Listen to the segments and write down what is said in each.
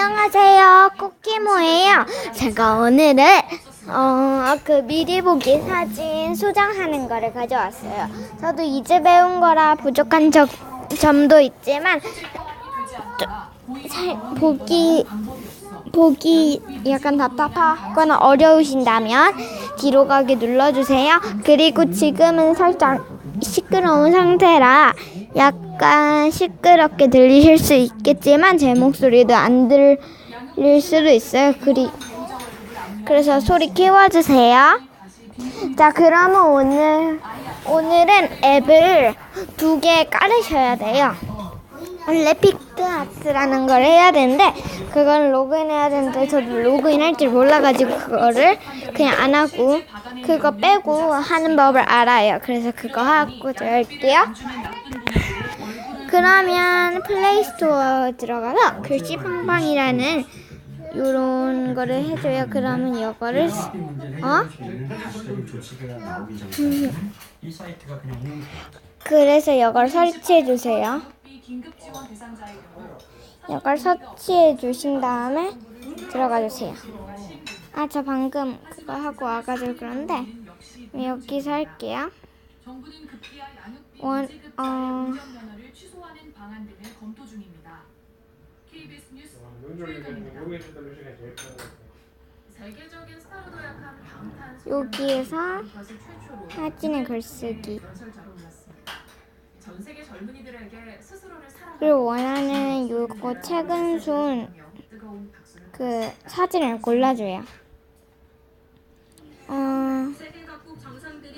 안녕하세요. 코키모예요. 제가 오늘은 미리 보기 사진 수정하는 거를 가져왔어요. 저도 이제 배운 거라 부족한 점도 있지만 보기 약간 답답하거나 어려우신다면 뒤로 가기 눌러주세요. 그리고 지금은 살짝 시끄러운 상태라 약간 시끄럽게 들리실 수 있겠지만 제 목소리도 안 들릴 수도 있어요. 그래서 소리 키워주세요. 자, 그러면 오늘은 앱을 2개 깔으셔야 돼요. 원래 픽드아트라는 걸 해야 되는데 그걸 로그인해야 되는데 저도 로그인할 줄 몰라가지고 그거를 그냥 안 하고 그거 빼고 하는 법을 알아요. 그래서 그거 하고 들어갈게요. 그러면 플레이스토어 들어가서 글씨팡팡이라는 요런 거를 해줘요. 그러면 이거를 그래서 이걸 설치해 주세요. 이걸 설치해 주신 다음에 들어가 주세요. 저 방금 그거 하고 와가지고 그런데 여기서 할게요. 여기에서 사진의 글쓰기 그리고 원하는 요거 최근순 그 사진을 골라줘요.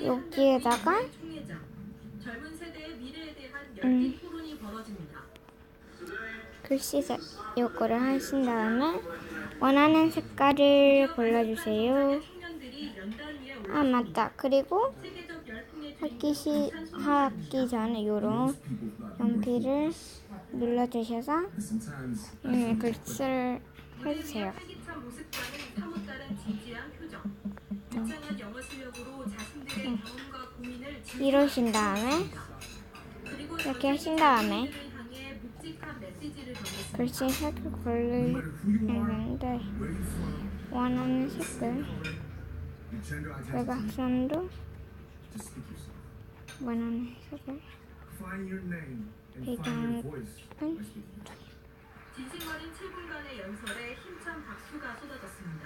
여기에다가 글씨 요거를 하신 다음에 원하는 색깔을 골라주세요. 맞다. 그리고 하기 전에 요런 연필을 눌러주셔서 글씨를 해주세요. 이러신 다음에 이렇게 하신 다음에 글씨 색을 고르는데 원하는 색을 외곽선도 원하는 색을 배경은 진심어린 7분간의 연설에 힘찬 박수가 쏟아졌습니다.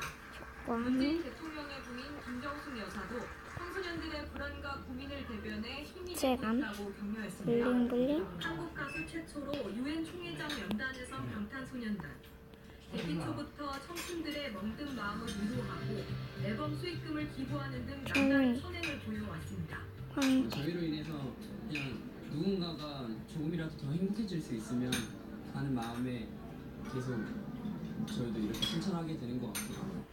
문재인 대통령의 부인 김정숙 여사도 청소년들의 불안과 고민을 대변해 힘이 되고 있다고 격려했습니다. 블링블링 한국 가수 최초로 유엔 총회장 연단에서 방탄소년단 데뷔 초부터 청춘들의 멍든 마음을 위로하고 앨범 수익금을 기부하는 등 남다른 선행을 보여왔습니다. 저희로 인해서 그냥 누군가가 조금이라도 더 행복해질 수 있으면 하는 마음에 계속 저희도 이렇게 실천하게 되는 것 같아요.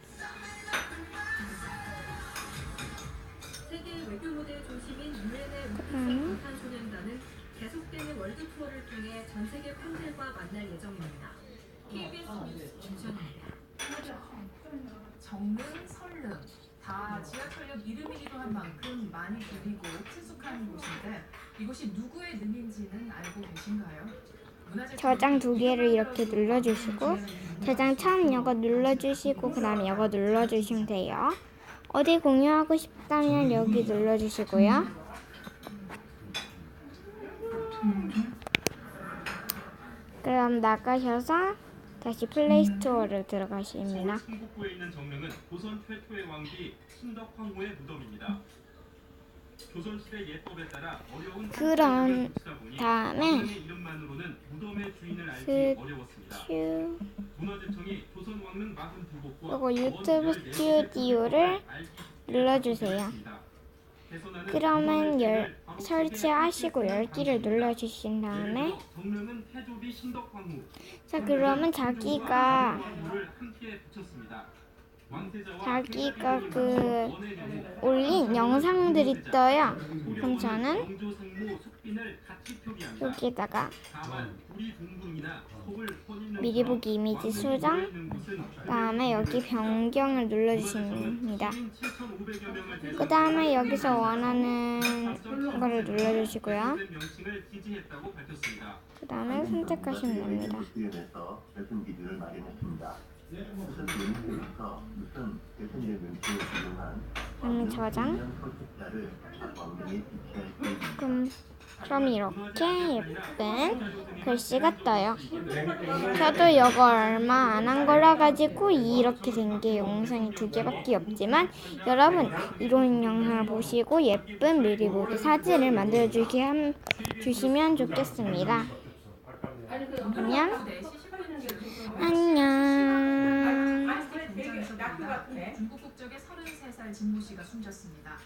세계 외교 무대 중심인 유엔의 우주선 방탄소년단은 계속되는 월드 투어를 통해 전 세계 팬들과 만날 예정입니다. KBS 뉴스 김천입니다. 정릉, 설릉 다 지하철역 이름이기도 한 만큼 많이 들리고 친숙한 곳인데 이곳이 누구의 능인지는 알고 계신가요? 저장 2개를 이렇게 눌러주시고 저장 처음 이거 눌러주시고 그 다음에 이거 눌러주시면 돼요. 어디 공유하고 싶다면 여기 눌러주시고요. 그럼 나가셔서 다시 플레이스토어를 들어가십니다. 충북부에 있는 정릉은 조선 최초의 왕비 신덕황후의 무덤입니다. 조선시대 예법에 따라 어려운 그런 다음에 이름만으로는 무덤의 주인을 알기 어려웠습니다. 문화재청이 조선 왕릉 42곳과 요거 유튜브 스튜디오를 눌러주세요. 그러면 설치하시고 열기를 눌러주신 다음에 자, 그러면 자기가 자기가 올린 영상들이 떠요. 그럼 저는 여기다가 미리 보기 이미지 수정, 다음에 여기 변경을 눌러주십니다. 그 다음에 여기서 원하는 거를 눌러주시고요. 그 다음에 선택하시면 됩니다. 그러면 저장. 그럼 이렇게 예쁜 글씨가 떠요. 저도 이거 얼마 안 한 거라 가지고 이렇게 된 게 영상이 2개밖에 없지만 여러분 이런 영상을 보시고 예쁜 미리 보기 사진을 만들어 주시면 좋겠습니다. 안녕. 중국 국적의 33살 진모 씨가 숨졌습니다.